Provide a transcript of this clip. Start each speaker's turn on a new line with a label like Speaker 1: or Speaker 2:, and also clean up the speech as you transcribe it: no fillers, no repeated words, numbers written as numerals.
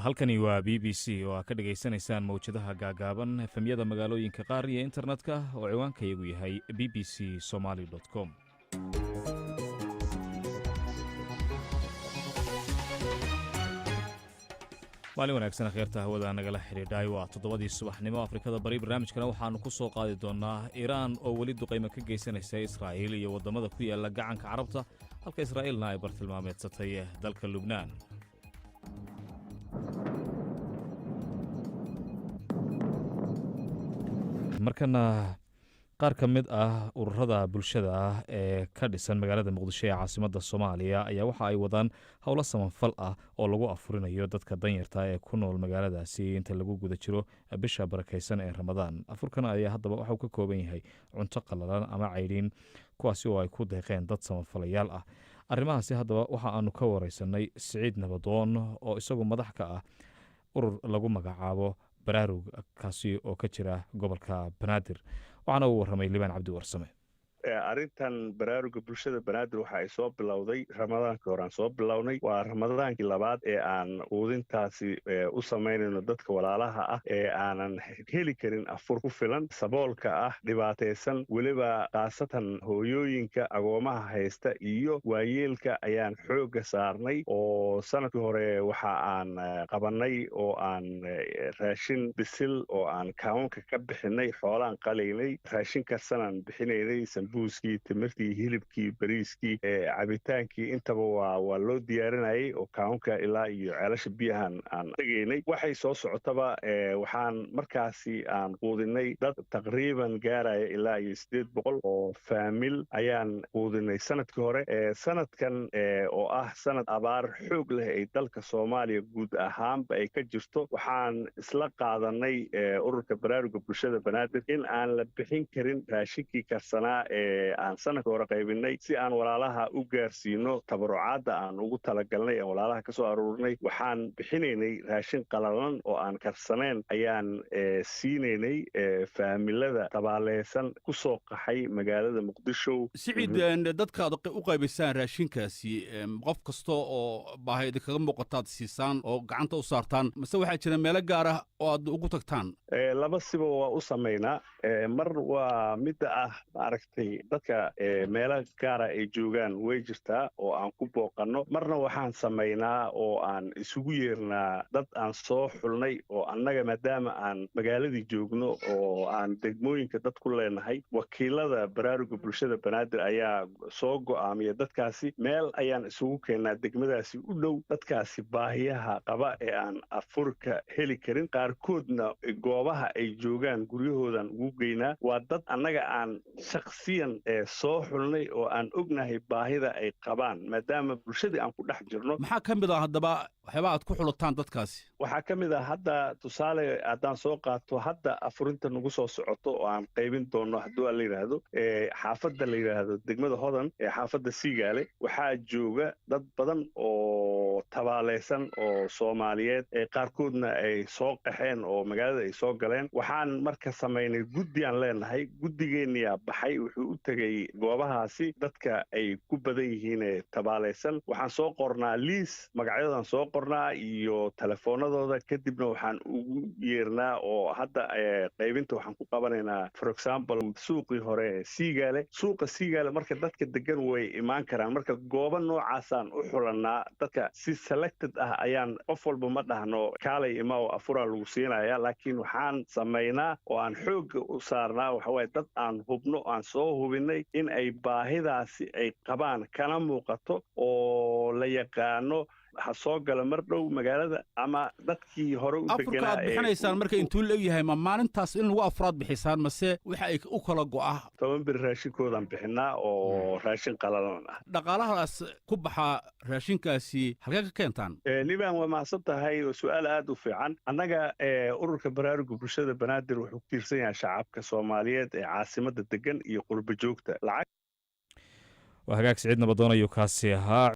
Speaker 1: halkani waa BBC oo aad ka dhageysanaysaan mawjadaha gaagaaban efemyada magaalooyinka qaar iyo internetka oo ciwaankayagu yahay bbcsomali.com. maalin wanaagsan kheyrta hawada nagala xidhiidhay waa 7 subaxnimo Afrikada Bari. barnaamijkana waxaanu ku soo qaadi doonaa Iiraan oo weli duqeymo ka geysanaysa Israa'iil iyo wadamada ku yaala gacanka Carabta, halka Israa'iilna ay bartilmaameedsatay dalka Lubnaan. markana qaar ka mid ah ururada bulshada ee ka dhisan magaalada Muqdisho ee caasimadda Soomaaliya ayaa waxa ay wadaan howlo samafal ah oo lagu afurinayo dadka danyarta ee ku nool magaaladaasi inta lagu guda jiro bisha barakeysan ee Ramadaan. Afurkan ayaa haddaba waxa uu ka kooban yahay cunto qalalan ama cayriin, kuwaasi oo ay ku deeqeen dad samafalayaal ah. arrimahaasi haddaba waxa aanu ka wareysanay Siciid Nabadoon oo isagu madax ka ah urur lagu magacaabo Baraarug, kaasi oo ka jira gobolka Banaadir. waxaana uu warramay Liban Cabdi Warsame.
Speaker 2: arrintan baraaruga bulshada Banaadir waxa ay soo bilowday Ramadaankii hore aan soo bilownay. waa Ramadaankii labaad ee aan quudintaasi u samaynayno dadka walaalaha ah ee aanan heli karin afur ku filan, saboolka ah, dhibaataysan, weliba khaasatan hooyooyinka agoomaha haysta iyo waayeelka ayaan xoogga saarnay. oo sanadkii hore waxa aan qabanay oo aan raashin bisil oo aan kaawunka ka bixinay, xoolaan qalaynay, raashin karsanaan bixinaynay, buuskii, timirtii, hilibkii, bariiskii, cabitaankii, intaba waa loo diyaarinayay oo kaawunka ilaa iyo ceelasha biyahan aan tegaynay. waxay soo socotaba waxaan markaasi aan quudinay dad taqriiban gaaraya ilaa iyo 800 oo faamil ayaan quudinay sanadkii hore. sanadkan oo ah sanad abaar xoog leh ay dalka Soomaaliya guud ahaanba ay ka jirto, waxaan isla qaadanay ururka baraaruga bulshada Banaadir in aan la bixin karin raashinkii karsanaa aan sanadka hore qaybinay si aan walaalaha u gaarsiino tabarucaadda aan ugu talagalnay aan walaalaha ka soo aruurinay. waxaan bixinaynay raashin qalalan oo aan karsanayn ayaan siinaynay faamilada tabaaleysan ku soo qaxay magaalada Muqdisho.
Speaker 3: Siciid, dadka u qaybisaan raashinkaasi qof kasta oo baahida kaga muuqataad siisaan oo gacanta u saartaan, mase waxaa jira meelo gaar ah oo aad ugu tagtaan?
Speaker 2: laba siba waa u samaynaa. mar waa midda ah maaragtay dadka meelo gaara ay joogaan way jirtaa oo aan ku booqanno. marna waxaan samaynaa oo aan isugu yeernaa dad aan soo xulnay oo annaga maadaama aan magaaladii joogno oo aan degmooyinka dad ku leenahay, wakiilada baraaruga bulshada Banaadir ayaa soo go'aamiya dadkaasi meel ayaan isugu keennaa degmadaasi u dhow dadkaasi baahiyaha qaba ee aan afurka heli karin. qaarkoodna goobaha ay joogaan guryahoodan ugu geynaa. waa dad annaga aan shakhsiyan soo xulnay oo aan ognahay baahida ay qabaan maadaama bulshadii aan ku dhex jirno.
Speaker 3: maxaa ka mid ah haddaba waxyaaba aad ku xulataan dadkaasi?
Speaker 2: waxaa ka mid ah hadda tusaale haddaan soo qaato, hadda afurinta nagu soo socoto oo aan qaybin doono hadduu la yidhaahdo xaafadda la yidhaahdo degmada Hodan ee xaafadda Siigaale, waxaa jooga dad badan oo tabaaleysan oo Soomaaliyeed qaarkoodna ay soo qaxeen oo magaalada ay soo galeen. waxaan marka samaynay guddi aan leenahay. guddigeeniyaa baxay, wuxuu u tegay goobahaasi dadka ay ku badan yihiin ee tabaaleysan. waxaan soo qornaa liis, magacyadoodan soo qornaa iyo telefoonadooda, kadibna waxaan ugu yeernaa oo hadda qaybinta waxaan ku qabanaynaa for example suuqii hore Siigaale. suuqa Siigaale marka dadka degan way imaan karaan. marka goobo noocaasaan u xulannaa dadka si selected ah ayaan qof walba ma dhahno kaalay ima oo afuraa lagu siinaya, laakiin waxaan samaynaa oo aan xoogga u saarnaa waxawaaye dad aan hubno, aan soo hubinay in ay baahidaasi ay qabaan kana muuqato oo la yaqaano ha soo gala mar dhow magaalada ama dadkii hore u deganaa.
Speaker 3: afurka aad bixinaysaan marka intuu la egyahay ma maalintaas in lagu afraad bixisaan mase waxa ay u kala go'ah?
Speaker 2: 10 bir raashinkoodaan bixinaa oo raashin qalalan ah.
Speaker 3: dhaqaalahaas ku baxa raashinkaasi halkee ka keentaan?
Speaker 2: Liban, waa mahadsan tahay, su'aal aad u fiican. annaga ururka baraaruga bulshada Banaadir wuxuu ku tiirsan yahay shacabka Soomaaliyeed ee caasimadda degan iyo qurbo joogta.
Speaker 1: waa hagaag Siciid Nabadoon ayuu kaasi ahaa.